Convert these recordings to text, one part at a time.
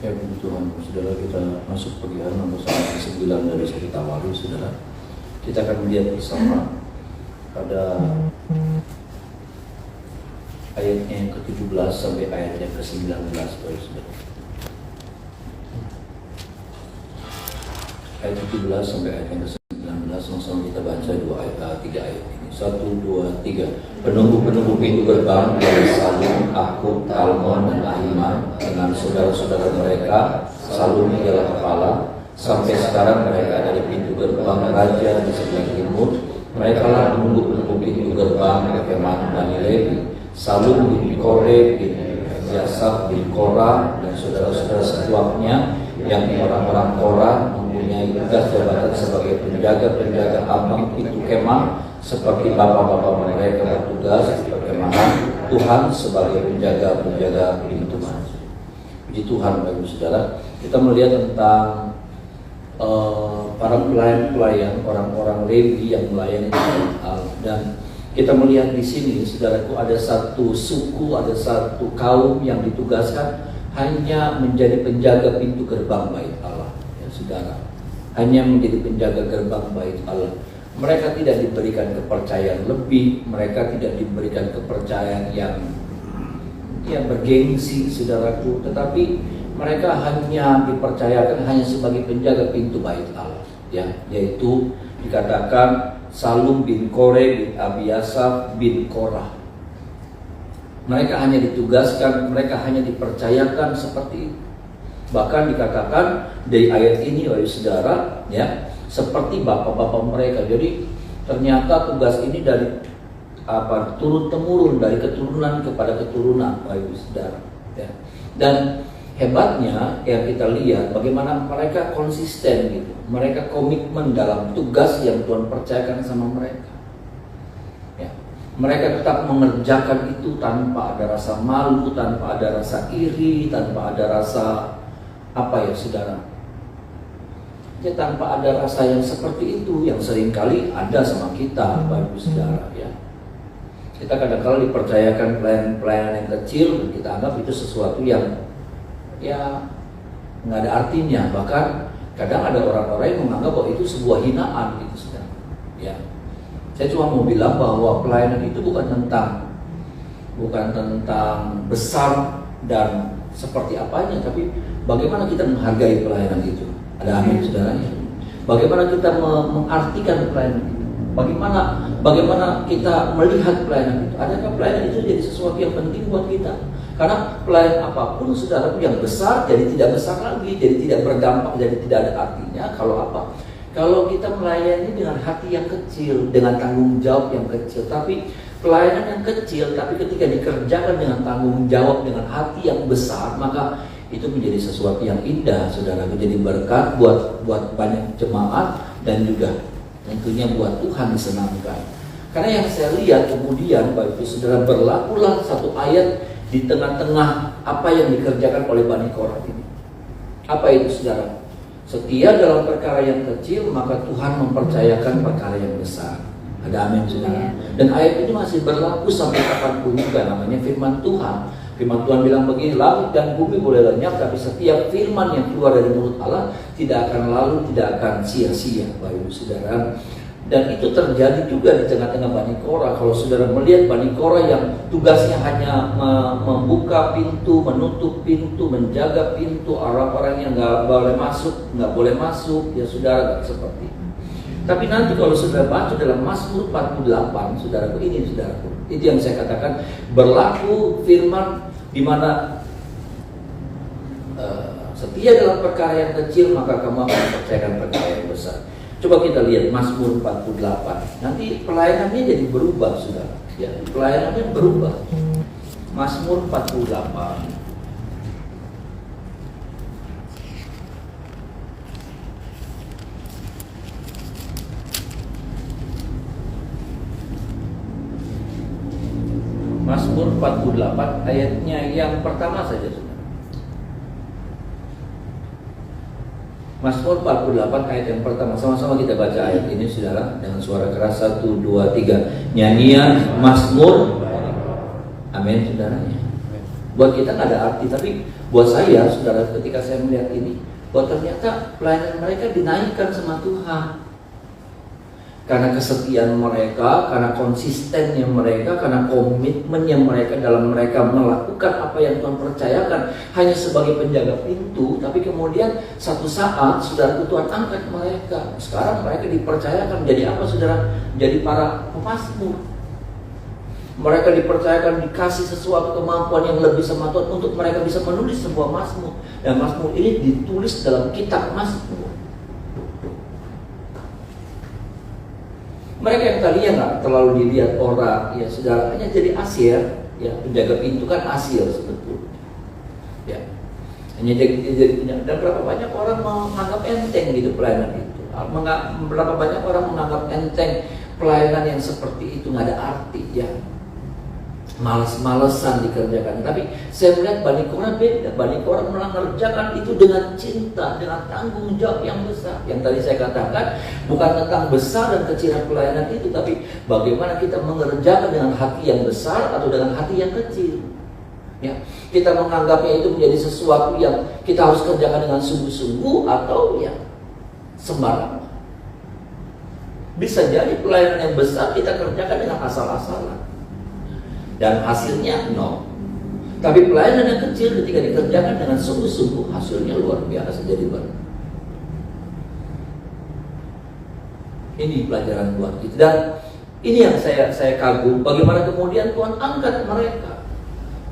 Ya puji Tuhan, saudara, kita masuk pagi hari nomor 9 dari seri Tawarikh, saudara. Kita akan melihat bersama pada ayatnya yang ke-17 sampai ayatnya ke-19, saudara. Ayat 17 sampai ayat yang ke-19, sama-sama kita baca 3 ayat ini. 1, 2, 3. Penunggu-penunggu pintu gerbang dari Salum, Akub, Talmon, dan Ahiman dengan saudara-saudara mereka. Salum ialah kepala. Sampai sekarang mereka ada di pintu gerbang raja di sebelah timur. Mereka lah penunggu-penunggu pintu gerbang kekemahan Bani Lewi. Salum bin Kore bin Yasaf bin Korah dan saudara-saudara sekuatnya yang orang-orang Korah mempunyai tugas jabatan sebagai penjaga-penjaga abang pintu kemah, seperti bapak-bapak mereka bertugas di perkemahan Tuhan sebagai penjaga-penjaga pintu masuk. Puji Tuhan, Bapak Saudara. Kita melihat tentang para pelayan-pelayan, orang-orang Lewi yang melayani Allah, dan kita melihat di sini, saudaraku, ada satu suku, ada satu kaum yang ditugaskan hanya menjadi penjaga pintu gerbang bait Allah, ya saudara. Hanya menjadi penjaga gerbang bait Allah. Mereka tidak diberikan kepercayaan lebih, mereka tidak diberikan kepercayaan yang bergengsi, saudaraku, tetapi mereka hanya dipercayakan hanya sebagai penjaga pintu bait Allah, ya, yaitu dikatakan Salum bin Kore bin Abiasaf bin Korah. Mereka hanya ditugaskan, mereka hanya dipercayakan seperti itu. Bahkan dikatakan dari ayat ini, oleh saudara, ya, seperti bapak-bapak mereka. Jadi ternyata tugas ini dari turun temurun, dari keturunan kepada keturunan, oleh saudara, ya. Dan hebatnya yang kita lihat bagaimana mereka konsisten gitu. Mereka komitmen dalam tugas yang Tuhan percayakan sama mereka. Ya. Mereka tetap mengerjakan itu tanpa ada rasa malu, tanpa ada rasa iri, tanpa ada rasa saudara? Ya, tanpa ada rasa yang seperti itu yang seringkali ada sama kita, Bapak Saudara, ya. Kita kadang-kadang dipercayakan pelayanan yang kecil dan kita anggap itu sesuatu yang ya nggak ada artinya. Bahkan kadang ada orang-orang yang menganggap bahwa itu sebuah hinaan gitu, saudara. Ya, saya cuma mau bilang bahwa pelayanan itu bukan tentang besar dan seperti apanya, tapi bagaimana kita menghargai pelayanan itu. Ada amin, saudaranya. Bagaimana kita mengartikan pelayanan itu? Bagaimana kita melihat pelayanan itu? Adakah pelayanan itu jadi sesuatu yang penting buat kita? Karena pelayanan apapun, saudara, yang besar jadi tidak besar lagi, jadi tidak berdampak, jadi tidak ada artinya. Kalau kita melayani dengan hati yang kecil, dengan tanggung jawab yang kecil. Tapi pelayanan yang kecil, tapi ketika dikerjakan dengan tanggung jawab, dengan hati yang besar, maka itu menjadi sesuatu yang indah, saudara. Menjadi berkat buat banyak jemaat dan juga tentunya buat Tuhan disenangkan. Karena yang saya lihat kemudian, Bapak Ibu Saudara, berlakulah satu ayat di tengah-tengah apa yang dikerjakan oleh Bani Korah ini. Apa itu, saudara? Setia dalam perkara yang kecil, maka Tuhan mempercayakan perkara yang besar. Ada amin, saudara. Dan ayat ini masih berlaku sampai kapanpun juga, namanya firman Tuhan. Firman Tuhan bilang begini, langit dan bumi boleh lenyap, tapi setiap firman yang keluar dari mulut Allah tidak akan lalu, tidak akan sia-sia, Bapak Ibu Saudara. Dan itu terjadi juga di tengah-tengah Bani Korah. Kalau saudara melihat Bani Korah yang tugasnya hanya membuka pintu, menutup pintu, menjaga pintu, orang-orang yang nggak boleh masuk, ya saudara, seperti itu. Tapi nanti kalau saudara baca dalam Mazmur 48, saudaraku, ini saudaraku, itu yang saya katakan berlaku firman di mana setia dalam perkara yang kecil, maka kamu akan mempercayakan perkara yang besar. Coba kita lihat Mazmur 48. Nanti pelayanannya jadi berubah, saudara. Ya, pelayanannya berubah. Mazmur 48. Mazmur 48 ayatnya yang pertama saja, saudara. Mazmur 48 ayat yang pertama. Sama-sama kita baca ayat ini, saudara, dengan suara keras. 1, 2, 3. Nyanyian Mazmur. Amin, saudaranya. Buat kita nggak ada arti, tapi buat saya, saudara, ketika saya melihat ini, bahwa ternyata pelayanan mereka dinaikkan sama Tuhan. Karena kesetiaan mereka, karena konsistennya mereka, karena komitmennya mereka dalam mereka melakukan apa yang Tuhan percayakan hanya sebagai penjaga pintu. Tapi kemudian satu saat saudara, Tuhan angkat mereka. Sekarang mereka dipercayakan jadi apa, saudara? Jadi para pemazmur. Mereka dipercayakan dikasih sesuatu kemampuan yang lebih sama Tuhan untuk mereka bisa menulis sebuah mazmur. Dan mazmur ini ditulis dalam kitab mazmur. Mereka yang tadinya nggak terlalu dilihat orang, ya saudara, hanya jadi asir, ya penjaga pintu kan asir sebetulnya, ya hanya jadi penjaga. Dan berapa banyak orang menganggap enteng gitu pelayanan itu, berapa banyak orang menganggap enteng pelayanan yang seperti itu, nggak ada arti, ya malas-malesan dikerjakan. Tapi saya melihat Bani Korah beda. Bani Korah mengerjakan itu dengan cinta, dengan tanggung jawab yang besar. Yang tadi saya katakan bukan tentang besar dan kecilan pelayanan itu, tapi bagaimana kita mengerjakan dengan hati yang besar atau dengan hati yang kecil. Ya, kita menganggapnya itu menjadi sesuatu yang kita harus kerjakan dengan sungguh-sungguh atau ya sembarangan. Bisa jadi pelayanan yang besar kita kerjakan dengan asal-asalan dan hasilnya no. Tapi pelayanan yang kecil ketika dikerjakan dengan sungguh-sungguh, hasilnya luar biasa jadi baru. Ini pelajaran buat kita. Dan ini yang saya kagum, bagaimana kemudian Tuhan angkat mereka.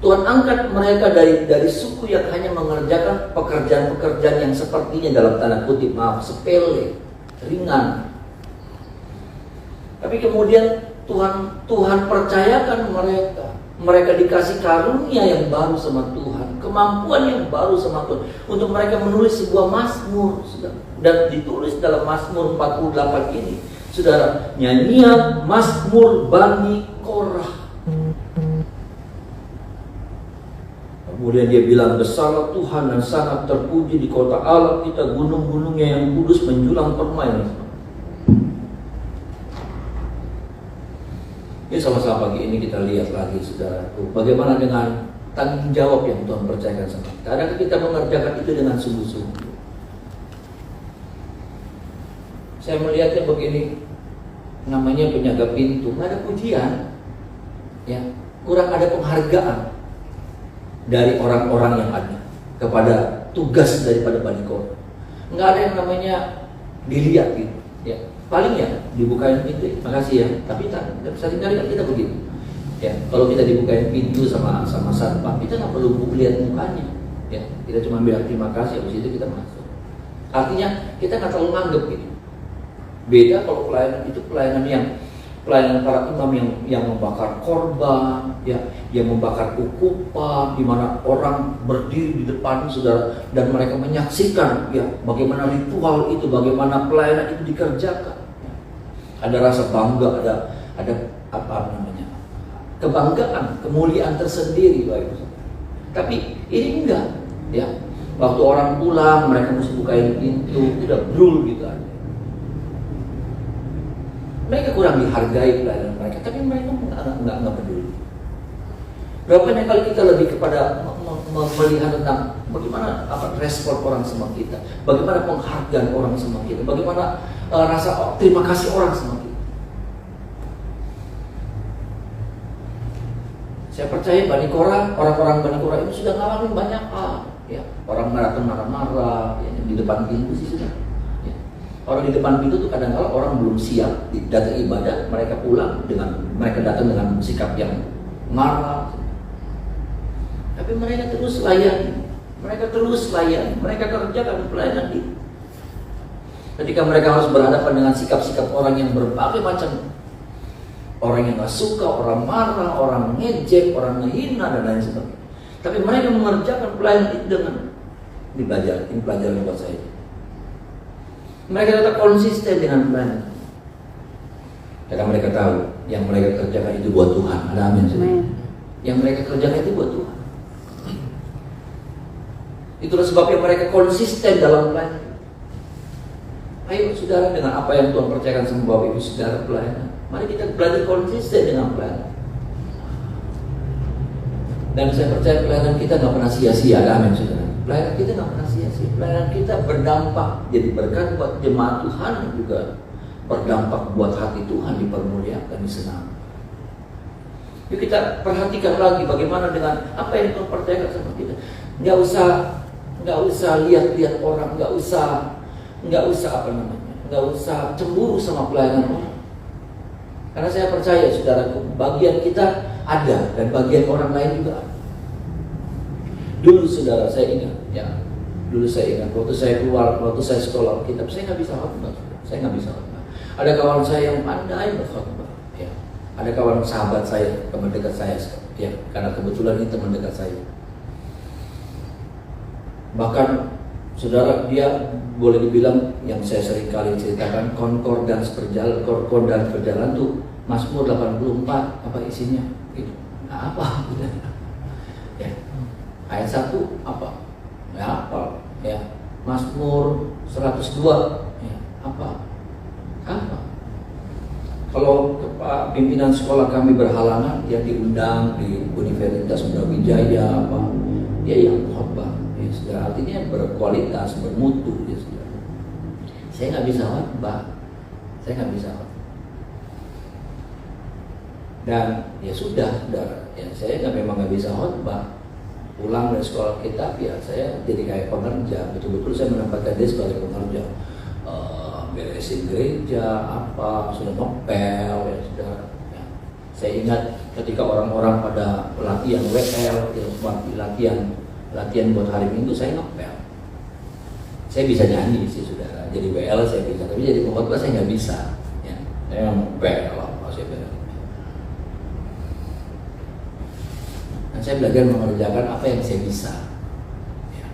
Tuhan angkat mereka dari suku yang hanya mengerjakan pekerjaan-pekerjaan yang sepertinya dalam tanda kutip, maaf, sepele, ringan. Tapi kemudian Tuhan percayakan mereka. Mereka dikasih karunia yang baru sama Tuhan, kemampuan yang baru sama Tuhan, untuk mereka menulis sebuah mazmur. Dan ditulis dalam Mazmur 48 ini, saudara, nyanyian Mazmur Bani Korah. Kemudian dia bilang, besarlah Tuhan dan sangat terpuji di kota Allah kita, gunung-gunungnya yang kudus menjulang permai. Ini sama-sama pagi ini kita lihat lagi, saudaraku, bagaimana dengan tanggung jawab yang Tuhan percayakan sama kita. Adakah kita mengerjakan itu dengan sungguh-sungguh? Saya melihatnya begini, namanya penjaga pintu, nggak ada pujian, ya, kurang ada penghargaan dari orang-orang yang ada kepada tugas daripada Bani Korah. Nggak ada yang namanya dilihat gitu, ya. Paling ya dibukain pintu, makasih ya. Tapi seringkali kan kita begitu. Ya, kalau kita dibukain pintu sama satpam, kita nggak perlu lihat mukanya. Ya, kita cuma bilang terima kasih, habis itu kita masuk. Artinya kita nggak terlalu nganggep gitu. Beda kalau pelayanan itu pelayanan para imam yang membakar korban, ya, yang membakar ukupan, di mana orang berdiri di depan saudara dan mereka menyaksikan, ya, bagaimana ritual itu, bagaimana pelayanan itu dikerjakan. Ya. Ada rasa bangga, ada apa namanya, kebanggaan, kemuliaan tersendiri, Bapak Ibu. Tapi ini enggak, ya. Waktu orang pulang, mereka mesti bukain pintu, udah brul gitu aja. Mereka kurang dihargai pelayanan mereka, tapi mereka nggak peduli. Berapa banyak kali kita lebih kepada melihat tentang bagaimana respon orang sama kita, bagaimana penghargaan orang sama kita, bagaimana rasa terima kasih orang sama kita. Saya percaya Bani Korah, orang-orang Bani Korah itu sudah ngalamin banyak hal, ya. Orang datang marah-marah, ya, di depan pintu sih sudah. Orang di depan pintu tuh kadang-kadang orang belum siap datang ibadah, mereka pulang mereka datang dengan sikap yang marah. Tapi mereka terus layan, mereka kerjakan pelayanan itu. Ketika mereka harus berhadapan dengan sikap-sikap orang yang berbagai macam, orang yang nggak suka, orang marah, orang ngejek, orang ngehina dan lain sebagainya. Tapi mereka mengerjakan pelayanan itu dengan ini pelajaran buat saya. Mereka tetap konsisten dengan pelayanan. Karena mereka tahu yang mereka kerjakan itu buat Tuhan. Ada amin. Yang mereka kerjakan itu buat Tuhan. Itulah sebabnya mereka konsisten dalam pelayanan. Ayo saudara, dengan apa yang Tuhan percayakan sama Bapak Ibu saudara pelayanan, mari kita belajar konsisten dengan pelayanan. Dan saya percaya pelayanan kita nggak pernah sia-sia, amin saudara. Pelayanan kita nggak pernah sia-sia. Pelayanan kita berdampak, jadi berkat buat jemaat Tuhan, juga berdampak buat hati Tuhan dipermuliakan, disenangkan. Yuk kita perhatikan lagi bagaimana dengan apa yang Tuhan percayakan sama kita. Nggak usah lihat-lihat orang, nggak usah nggak usah cemburu sama pelayanan orang. Karena saya percaya saudaraku, bagian kita ada dan bagian orang lain juga ada. Dulu saudara saya ingat, waktu saya keluar, waktu saya sekolah kitab, saya nggak bisa khotbah. Ada kawan saya yang pandai berkhotbah. Ya. Ada kawan sahabat saya, teman dekat saya, ya, karena kebetulan ini teman dekat saya. Bahkan saudara, dia boleh dibilang yang saya sering kali ceritakan, konkordans perjalanan tuh Mazmur 84, apa isinya? Gitu. Nah, apa? Ya. Ayat 1 apa? Ya apa? Ya. Mazmur 102, ya, apa? Kalau pimpinan sekolah kami berhalangan, dia diundang di Universitas Brawijaya, apa? Dia yang khotbah. Ya, sudah, artinya berkualitas, bermutu, ya sudah. Saya nggak bisa khotbah. Dan ya sudah, ya saya memang nggak bisa khotbah. Pulang dari sekolah kitab, ya saya jadi kayak pengerja. Betul-betul saya menempatkan dia sebagai pengerja. Beresin gereja, sudah ngepel, ya sudah. Ya. Saya ingat ketika orang-orang pada latihan WL, ya, latihan buat hari Minggu, saya ngepel. Saya bisa nyanyi sih saudara, jadi WL saya bisa, tapi jadi pengkhotbah saya nggak bisa. Ya. Saya ngepel, saya bilang. Dan saya belajar mengerjakan apa yang saya bisa. Ya.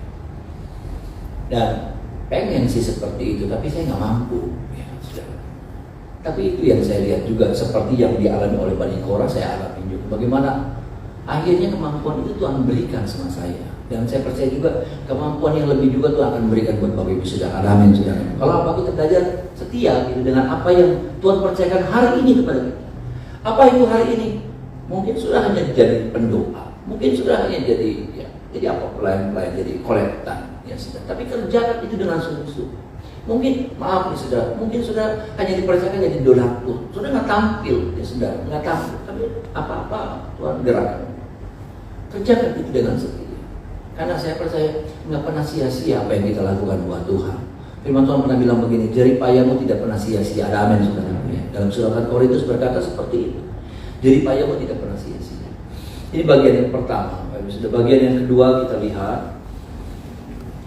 Dan pengen sih seperti itu, tapi saya nggak mampu. Ya, saudara. Tapi itu yang saya lihat juga, seperti yang dialami oleh Bani Korah, saya alami juga. Bagaimana akhirnya kemampuan itu Tuhan berikan sama saya. Dan saya percaya juga kemampuan yang lebih juga Tuhan akan berikan buat Bapak Ibu saudara. Amin saudara. Kalau apa kita belajar setia gitu dengan apa yang Tuhan percayakan hari ini kepada kita. Apa itu hari ini? Mungkin sudah hanya jadi pendoa, mungkin sudah hanya jadi apa, pelayan-pelayan, jadi kolektan, ya sudah. Tapi kerjakan itu dengan sungguh-sungguh. Mungkin maaf nih saudara, mungkin sudah hanya dipercayakan jadi donatur, sudah nggak tampil, ya sudah nggak tampil. Tapi apa-apa Tuhan gerakan. Kerjakan itu dengan setia. Karena saya percaya nggak pernah sia-sia apa yang kita lakukan buat Tuhan. Firman Tuhan pernah bilang begini, jerih payahmu tidak pernah sia-sia. Ada amin saudara. Dalam surat Korintus berkata seperti itu. Jerih payahmu tidak pernah sia-sia. Ini bagian yang pertama. Bagian yang kedua kita lihat.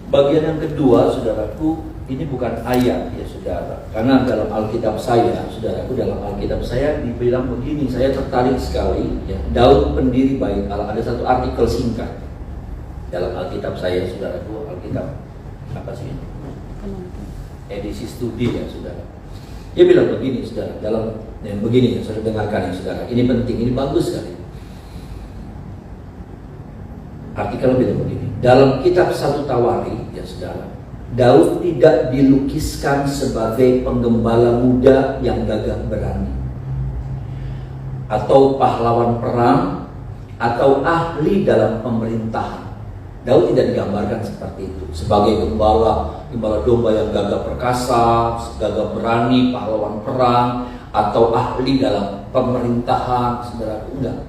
Bagian yang kedua, saudaraku, ini bukan ayat ya saudara. Karena dalam Alkitab saya, saudaraku, dalam Alkitab saya dibilang begini, saya tertarik sekali. Ya, Daud pendiri Bait Allah. Ada satu artikel singkat dalam Alkitab saya, saudaraku, Alkitab apa sih ini? Edisi studi ya saudara. Dia bilang begini saudara, dalam yang begini ya saudara, dengarkan ya saudara. Ini penting, ini bagus sekali. Artikel bilang begini, dalam kitab 1 Tawari ya saudara, Daud tidak dilukiskan sebagai penggembala muda yang gagah berani, atau pahlawan perang, atau ahli dalam pemerintahan. Daud tidak digambarkan seperti itu, sebagai gembala domba yang gagah perkasa, gagah berani, pahlawan perang, atau ahli dalam pemerintahan, saudara. Enggak.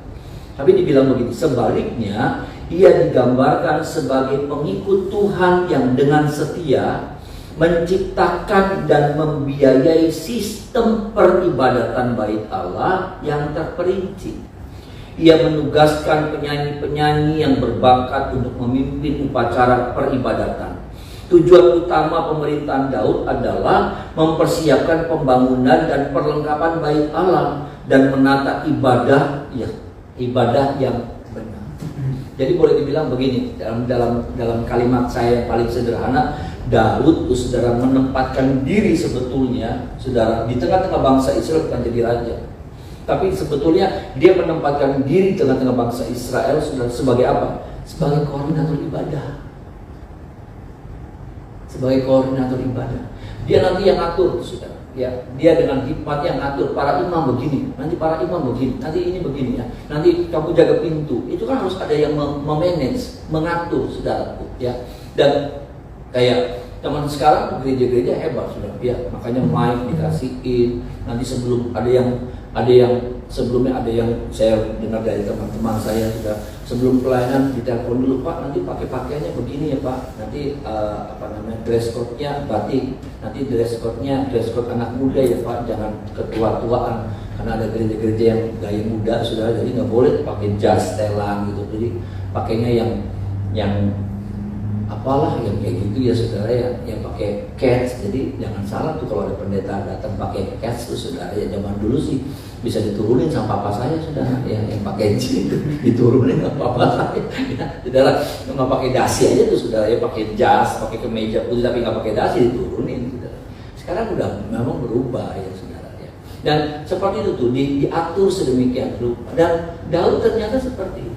Tapi dibilang begini, sebaliknya ia digambarkan sebagai pengikut Tuhan yang dengan setia menciptakan dan membiayai sistem peribadatan Bait Allah yang terperinci. Ia menugaskan penyanyi-penyanyi yang berbakat untuk memimpin upacara peribadatan. Tujuan utama pemerintahan Daud adalah mempersiapkan pembangunan dan perlengkapan Bait Allah dan menata ibadah yang benar. Jadi boleh dibilang begini, dalam kalimat saya yang paling sederhana, Daud itu saudara menempatkan diri sebetulnya saudara di tengah-tengah bangsa Israel bukan jadi raja. Tapi sebetulnya dia menempatkan diri di tengah-tengah bangsa Israel sebagai apa? Sebagai koordinator ibadah. Sebagai koordinator ibadah. Dia nanti yang atur, saudara. ya dia dengan hikmatnya ngatur para imam begini, nanti para imam begini, nanti ini begini ya, nanti kamu jaga pintu. Itu kan harus ada yang memanage, mengatur, saudaraku ya. Dan kayak teman sekarang gereja-gereja hebat sudah ya, makanya mic dikasihin. Nanti sebelum ada yang sebelumnya ada yang saya dengar dari teman-teman saya sudah sebelum pelayanan ditelepon dulu, Pak nanti pakai pakaiannya begini ya Pak, nanti dress code-nya batik, nanti dress code anak muda ya Pak, jangan ketua-tuaan, karena ada gereja-gereja yang gaya muda sudah, jadi nggak boleh pakai jas setelan gitu, jadi pakainya yang apalah yang kayak gitu ya saudara ya, yang pakai cats. Jadi jangan salah tuh kalau ada pendeta datang pakai cats tuh saudara ya, zaman dulu sih bisa diturunin sama papa saya saudara ya, yang pakai jeans itu diturunin sama papa saya ya, saudara nggak pakai dasi aja tuh saudara ya, pakai jas, pakai kemeja putih tapi nggak pakai dasi diturunin saudara. Sekarang udah memang berubah ya saudara ya, dan seperti itu tuh diatur sedemikian rupa. Dan Daud ternyata seperti itu.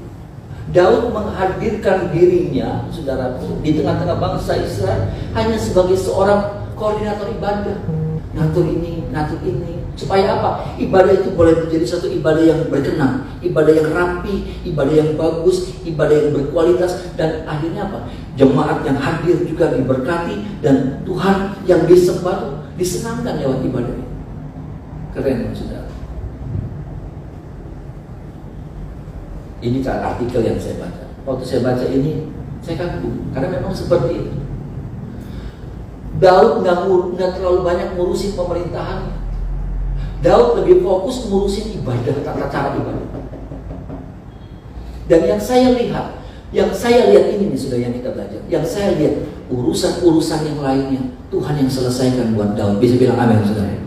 Daud menghadirkan dirinya, saudaraku, di tengah-tengah bangsa Israel hanya sebagai seorang koordinator ibadah. Ngatur ini, supaya apa? Ibadah itu boleh menjadi satu ibadah yang berkenan, ibadah yang rapi, ibadah yang bagus, ibadah yang berkualitas, dan akhirnya apa? Jemaat yang hadir juga diberkati, dan Tuhan yang disembah disenangkan lewat ibadah ini. Keren, saudara. Ini artikel yang saya baca. Waktu saya baca ini, saya kagum karena memang seperti itu. Daud nggak terlalu banyak ngurusin pemerintahan. Daud lebih fokus ngurusin ibadah, tata cara ibadah. Dan yang saya lihat ini nih sudah yang kita belajar. Yang saya lihat urusan-urusan yang lainnya Tuhan yang selesaikan buat Daud. Bisa bilang amin saudara.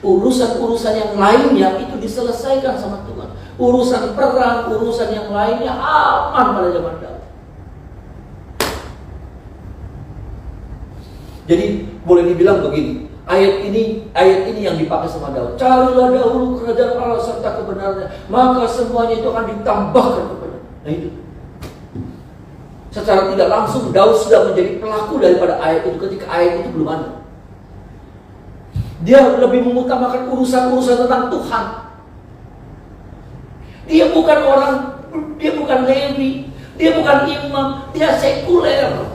Urusan-urusan yang lainnya itu diselesaikan sama Tuhan. Urusan perang, urusan yang lainnya aman pada zaman Daud. Jadi boleh dibilang begini, ayat ini yang dipakai sama Daud. Carilah dahulu kerajaan Allah serta kebenarannya, maka semuanya itu akan ditambahkan kepada. Nah itu. Secara tidak langsung Daud sudah menjadi pelaku daripada ayat itu ketika ayat itu belum ada. Dia lebih mengutamakan urusan-urusan tentang Tuhan. Dia bukan Lewi, dia bukan imam, dia sekuler.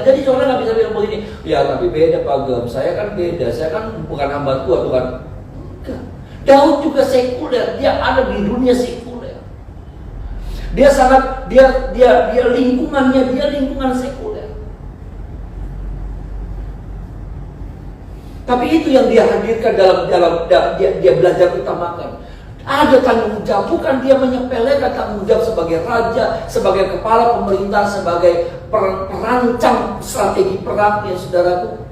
Jadi orang nggak bisa bilang begini, ya tapi beda Pak Gem, saya kan beda, saya kan bukan hamba Tuhan, bukan. Daud juga sekuler, dia ada di dunia sekuler. Dia lingkungan sekuler. Tapi itu yang dia hadirkan dalam dia belajar utamakan. Ada tanggung jawab, bukan dia menyepelekan tanggung jawab sebagai raja, sebagai kepala pemerintah, sebagai perancang strategi perang ya saudaraku.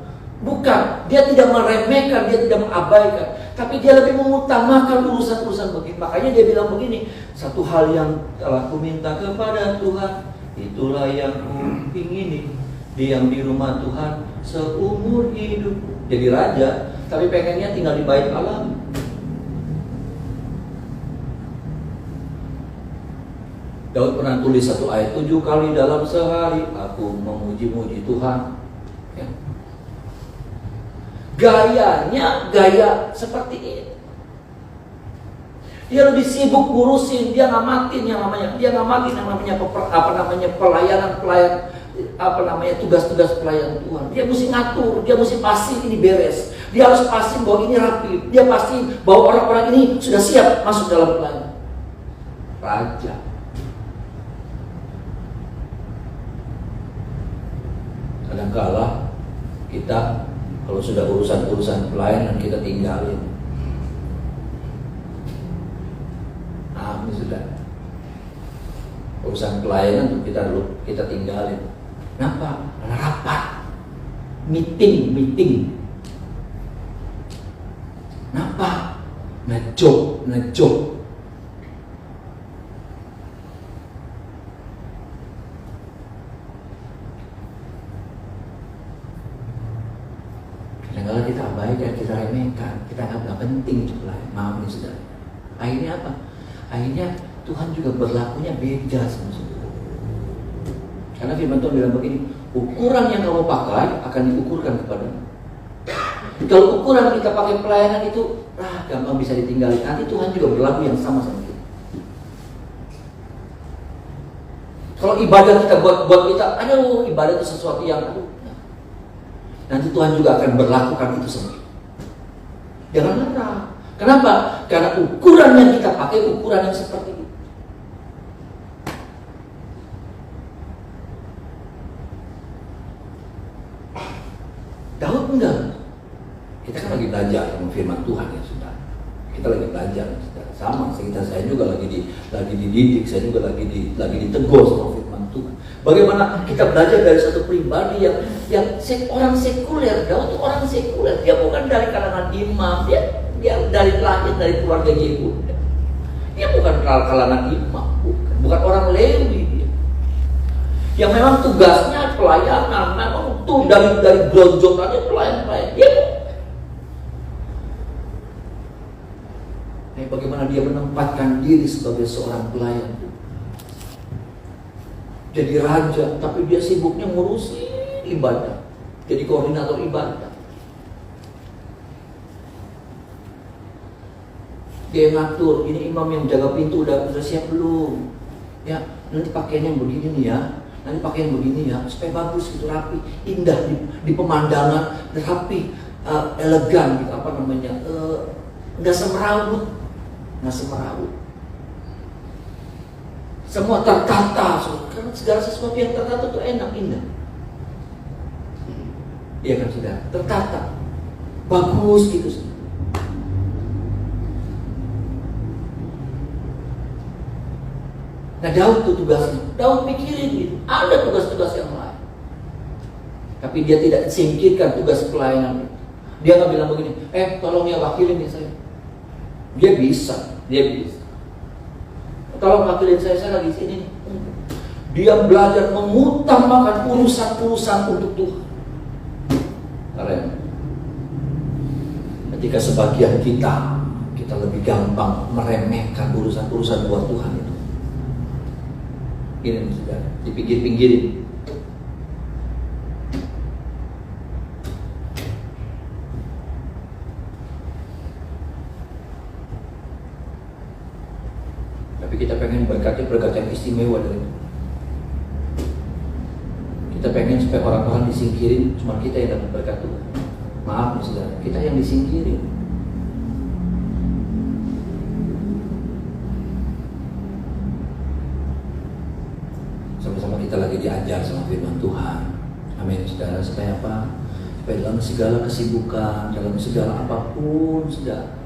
Bukan, dia tidak meremehkan, dia tidak mengabaikan, tapi dia lebih mengutamakan urusan-urusan begini. Makanya dia bilang begini, satu hal yang telah kuminta kepada Tuhan, itulah yang kuingini, diam di rumah Tuhan seumur hidup. Jadi raja, tapi pengennya tinggal di bait Allah. Daud pernah tulis satu ayat, 7 kali dalam sehari aku memuji-muji Tuhan ya. Gaya seperti ini. Dia lebih sibuk ngurusin, dia ngamatin yang namanya pelayanan tugas-tugas pelayanan Tuhan. Dia mesti ngatur, dia mesti pastiin ini beres, dia harus pastiin bahwa ini rapi, dia pastiin bahwa orang-orang ini sudah siap masuk dalam pelayanan. Raja. Kadang-kala kita kalau sudah urusan pelayanan kita tinggalin. Ini sudah urusan pelayanan kita tinggalin. Kenapa? Rapat, meeting. Kenapa? Ngejok. Kalau kita abaikan, kita remehkan, kita nggak penting juga. Maaf nih saudara. Akhirnya apa? Akhirnya Tuhan juga berlakunya beda sama saudara. Karena firman Tuhan bilang begini, ukuran yang kamu pakai akan diukurkan kepadamu. Kalau ukuran kita pakai pelayanan itu gampang bisa ditinggalin. Nanti Tuhan juga berlaku yang sama kita. Kalau ibadah kita buat kita, ibadah itu sesuatu yang nanti Tuhan juga akan berlakukan itu sama kita. Jangan marah. Kenapa? Karena ukuran yang kita pakai ukuran yang seperti itu. Daud enggak. Kita kan lagi belajar sama firman Tuhan ya sudah. Kita lagi belajar sama saya juga lagi dididik, saya juga lagi ditegur sama firman Tuhan. Bagaimana kita belajar dari satu pribadi yang orang sekuler. Daud itu orang sekuler. Dia bukan dari kalangan imam, dia dari lahir dari keluarga Yehuda. Dia bukan kalangan imam, bukan orang Lewi dia. Yang memang tugasnya pelayanan, memang tuh dari gelonjokannya pelayan. Dia bagaimana dia menempatkan diri sebagai seorang pelayan. Jadi raja, tapi dia sibuknya ngurusi ibadah. Jadi koordinator ibadah. Dia ngatur, ini imam yang jaga pintu udah siap belum? Ya, nanti pakaiannya yang begini nih ya. Nanti pakaian begini ya, supaya bagus gitu, rapi, indah di pemandangan, rapi, elegan gitu, nggak semrawut. Semua tertata, karena segala sesuatu yang tertata itu enak, indah. Iya kan sudah, tertata, bagus gitu. Nah Daud itu tugasnya, Daud pikirin gitu, ada tugas-tugas yang lain. Tapi dia tidak singkirkan tugas pelayanan. Dia nggak bilang begini, tolong ya wakilin ya saya. Dia bisa. Tolong wakilin saya lagi sini. Dia belajar mengutamakan urusan-urusan untuk Tuhan. Keren. Ketika sebagian kita lebih gampang meremehkan urusan-urusan buat Tuhan itu. Ini sudah dipinggir-pinggirin. Tapi kita pengen berkat yang istimewa dari itu. Kita pengen supaya orang-orang disingkirin, cuma kita yang dapat berkat Tuhan. Maaf nih saudara, kita yang disingkirin. Sama-sama kita lagi diajar sama firman Tuhan. Amin saudara, supaya apa? Supaya dalam segala kesibukan, dalam segala apapun saudara,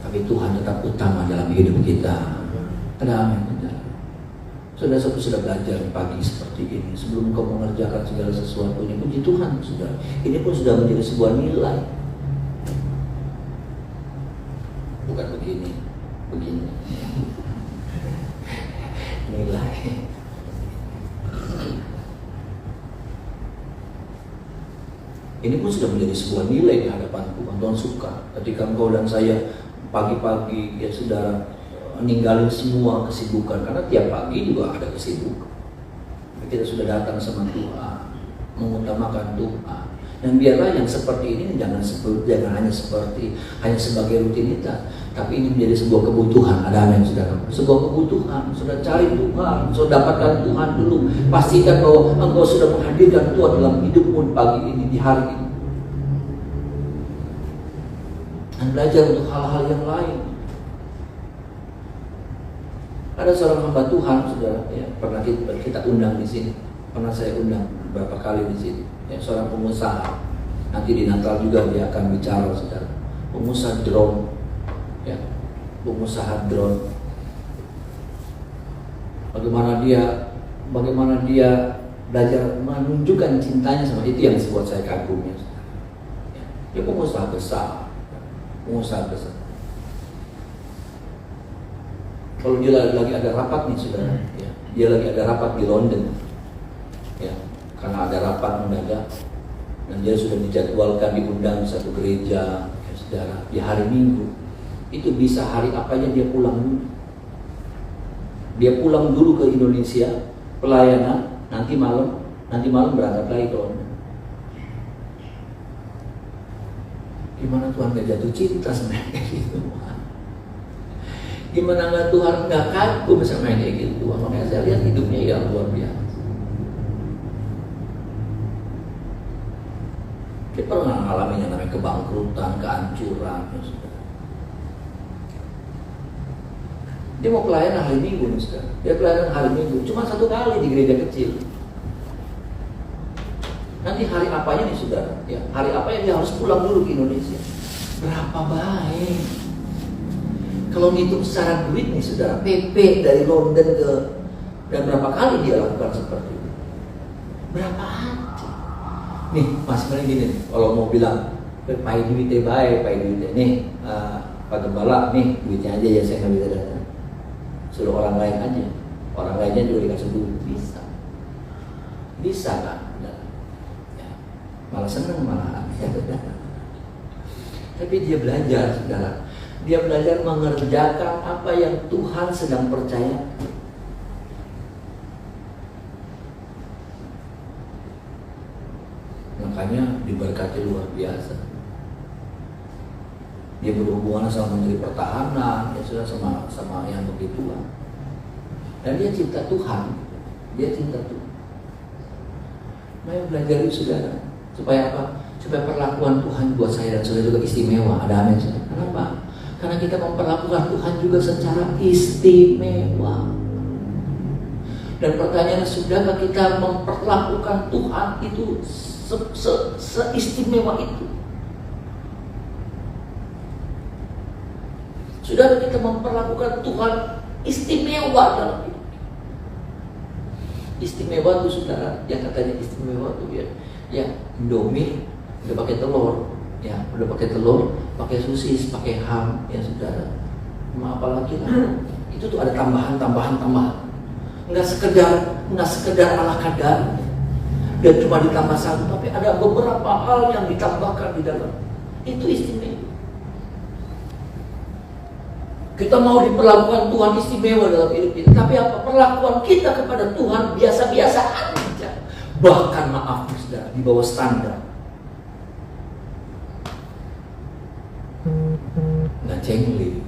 tapi Tuhan tetap utama dalam hidup kita. Ada amin saudara. Saudara sudah belajar pagi seperti ini. Sebelum kau mengerjakan segala sesuatunya, puji Tuhan saudara. Ini pun sudah menjadi sebuah nilai. Bukan begini. Nilai. Ini pun sudah menjadi sebuah nilai di hadapan Tuhan. Tuhan suka ketika engkau dan saya pagi-pagi ya saudara meninggalin semua kesibukan, karena tiap pagi juga ada kesibukan. Kita sudah datang sama Tuhan, mengutamakan Tuhan. Dan biarlah yang seperti ini jangan hanya sebagai rutinitas, tapi ini menjadi sebuah kebutuhan. Ada amin saudara. Sebuah kebutuhan. Sudah cari Tuhan, sudah dapatkan Tuhan dulu. Pastikan bahwa engkau sudah menghadirkan Tuhan dalam hidupmu pagi ini, di hari ini. Dan belajar untuk hal-hal yang lain. Ada seorang hamba Tuhan, saudara, ya, pernah kita undang di sini. Pernah saya undang beberapa kali di sini. Ya, seorang pengusaha. Nanti di Natal juga dia akan bicara, saudara. Pengusaha drone, ya, pengusaha drone. Bagaimana dia belajar menunjukkan cintanya sama itu yang buat saya kagumnya. Ya, dia pengusaha besar. Kalau dia lagi ada rapat nih saudara, ya, dia lagi ada rapat di London, ya, karena ada rapat mendadak, dan dia sudah dijadwalkan diundang di satu gereja, ya, saudara, di hari Minggu. Itu bisa hari apa aja dia pulang dulu. Dia pulang dulu ke Indonesia, pelayanan, nanti malam berangkat lagi ke London. Gimana Tuhan gak jatuh cinta sama yang kayak gitu? Gimana nggak Tuhan nggak kagum sama yang kayak gitu? Makanya saya lihat hidupnya ya luar biasa. Dia pernah ngalamin yang namanya kebangkrutan, kehancuran. Dia mau pelayanan hari Minggu, saudara. Dia pelayanan hari Minggu, cuma 1 kali di gereja kecil. Nanti hari apanya nih saudara? Ya, hari apa yang dia harus pulang dulu ke Indonesia? Berapa baik? Kalau ngitung secara duit nih saudara, PP dari London ke, dan berapa kali dia lakukan seperti itu? Berapa hati? Nih, Mas Meli gini, kalau mau bilang, pai duitnya baik, pai duitnya nih, Pak Gembala, nih duitnya aja ya saya nggak bisa datang. Suruh orang lain aja, orang lainnya juga dikasih duit, bisa kan? Ya. Malah seneng malah. Tapi dia belajar, saudara. Dia belajar mengerjakan apa yang Tuhan sedang percaya. Makanya diberkati luar biasa. Dia berhubungan sama Menteri Pertahanan, ya sudah sama yang begituan. Dan dia cinta Tuhan, dia cinta Tuhan. Mari belajar itu saudara, supaya apa? Supaya perlakuan Tuhan buat saya dan saudara juga istimewa. Ada amin saudara. Kenapa? Karena kita memperlakukan Tuhan juga secara istimewa. Dan pertanyaannya, sudahkah kita memperlakukan Tuhan itu seistimewa itu? Sudahkah kita memperlakukan Tuhan istimewa dalam hidup? Istimewa itu saudara, yang katanya istimewa itu ya Indomie udah pakai telur, ya udah pakai telur, pakai sosis, pakai ham, ya saudara. Mau apa lagi lah? Itu tuh ada tambahan. Nggak sekedar ala kadar dan cuma ditambah satu, tapi ada beberapa hal yang ditambahkan di dalam. Itu istimewa. Kita mau diperlakukan Tuhan istimewa dalam hidup kita, tapi apa perlakuan kita kepada Tuhan biasa-biasa aja. Bahkan maaf saudara, di bawah standar. Nggak cengli.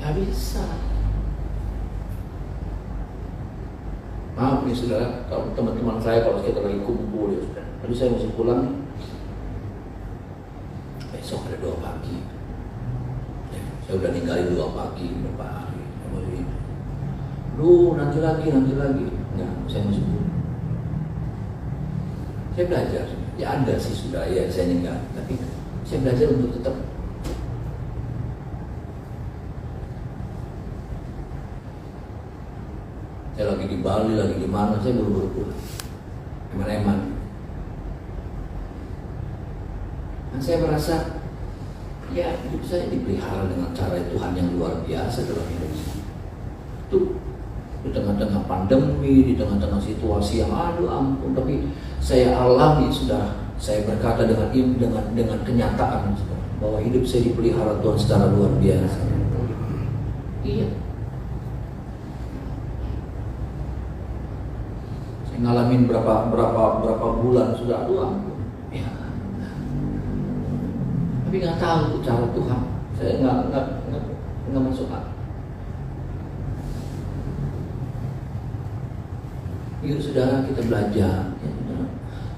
Nggak bisa. Maaf nih saudara, kalau teman-teman saya kalau kita lagi kumpul ya saudara. Tadi saya masih pulang nih. Besok ada 2 pagi. Ya, saya udah ninggalin 2 pagi berapa hari. Nanti lagi. Enggak, saya masih pulang. Saya belajar. Ya ada sih sudah, ya saya ninggal. Tapi saya belajar untuk tetap. Saya lagi di Bali, lagi di mana, saya buru-buru pulang. Eman-eman. Dan saya merasa, ya hidup saya dipelihara dengan cara Tuhan yang luar biasa dalam hidup saya. Itu di tengah-tengah pandemi, di tengah-tengah situasi yang aduh ampun, tapi saya alami sudah, saya berkata dengan kenyataan bahwa hidup saya dipelihara Tuhan secara luar biasa. Iya. Saya ngalamin berapa bulan sudah aduh ampun. Ya. Tapi nggak tahu cara Tuhan, saya nggak masuk akal. Yuk saudara kita belajar, ya,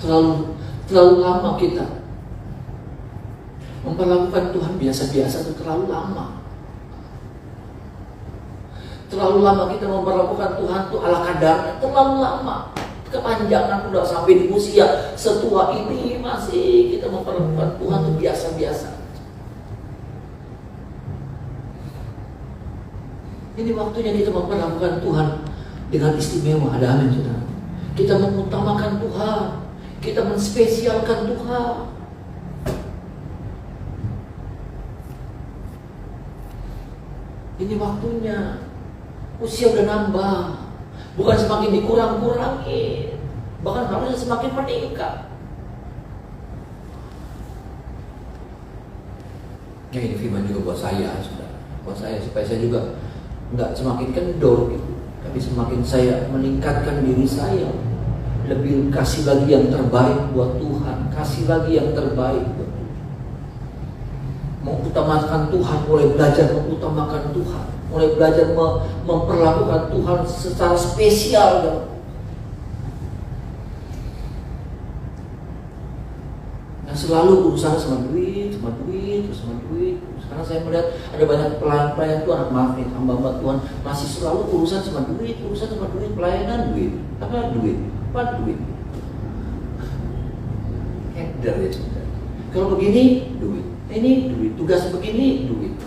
terlalu lama kita memperlakukan Tuhan biasa-biasa itu terlalu lama. Terlalu lama kita memperlakukan Tuhan itu ala kadarnya, terlalu lama. Kepanjangan udah sampai di usia setua ini masih kita memperlakukan Tuhan itu biasa-biasa. Ini waktunya kita memperlakukan Tuhan dengan istimewa. Ada amin saudara. Kita mengutamakan Tuhan, kita menspesialkan Tuhan. Ini waktunya. Usia udah nambah, bukan semakin dikurang-kurangi, bahkan harusnya semakin meningkat. Ya ini firman juga buat saya, saudara. Buat saya supaya saya juga nggak semakin kendor gitu, tapi semakin saya meningkatkan diri saya lebih kasih lagi yang terbaik buat Tuhan, kasih lagi yang terbaik buat Tuhan. Mengutamakan Tuhan, mulai belajar mengutamakan Tuhan, mulai belajar memperlakukan Tuhan secara spesial. Nah, selalu urusan sama duit. Karena saya melihat ada banyak pelayan Tuhan, maaf nih, hamba-hamba Tuhan masih selalu urusan sama duit, pelayanan duit. Apa duit? Keder ya saudara. Kalau begini duit, ini duit, tugas begini duit.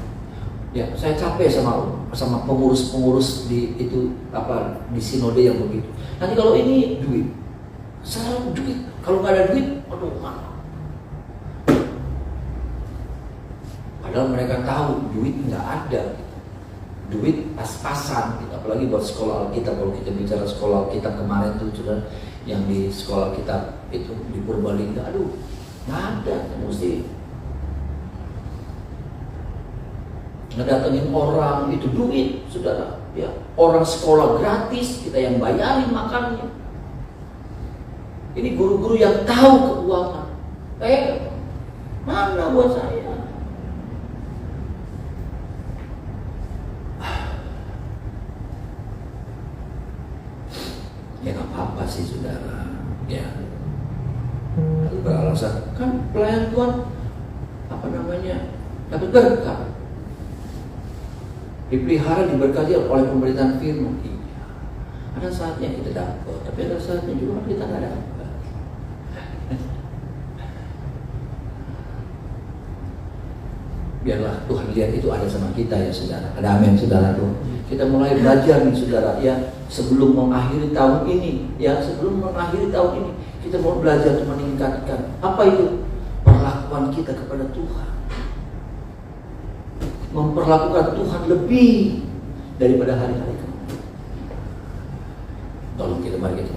Ya, saya capek sama pengurus di itu di sinode yang begitu. Nanti kalau ini duit, selalu duit. Kalau nggak ada duit, aduh mana? Padahal mereka tahu duit nggak ada, duit pas-pasan, gitu. Apalagi buat sekolah Alkitab. Kalau kita bicara sekolah Alkitab kemarin tuh sudah yang di sekolah Alkitab itu di Purbalingga, aduh nggak ada, mesti ngedatengin orang itu duit, saudara. Ya, orang sekolah gratis, kita yang bayarin makannya. Ini guru-guru yang tahu keuangan. Mana buat saya? Ya nggak apa-apa sih saudara, ya. Lalu beralasan kan pelayan Tuhan dapat berkat, dipelihara, diberkati oleh pemberitaan firman. Iya, ada saatnya kita dapat, tapi ada saatnya juga kita nggak dapat. Biarlah Tuhan lihat itu ada sama kita ya saudara. Ada amin saudara tuh. Kita mulai belajar nih saudara ya, sebelum mengakhiri tahun ini, kita mau belajar untuk meningkatkan apa itu perlakuan kita kepada Tuhan, memperlakukan Tuhan lebih daripada hari-hari kemarin. Tolong mari kita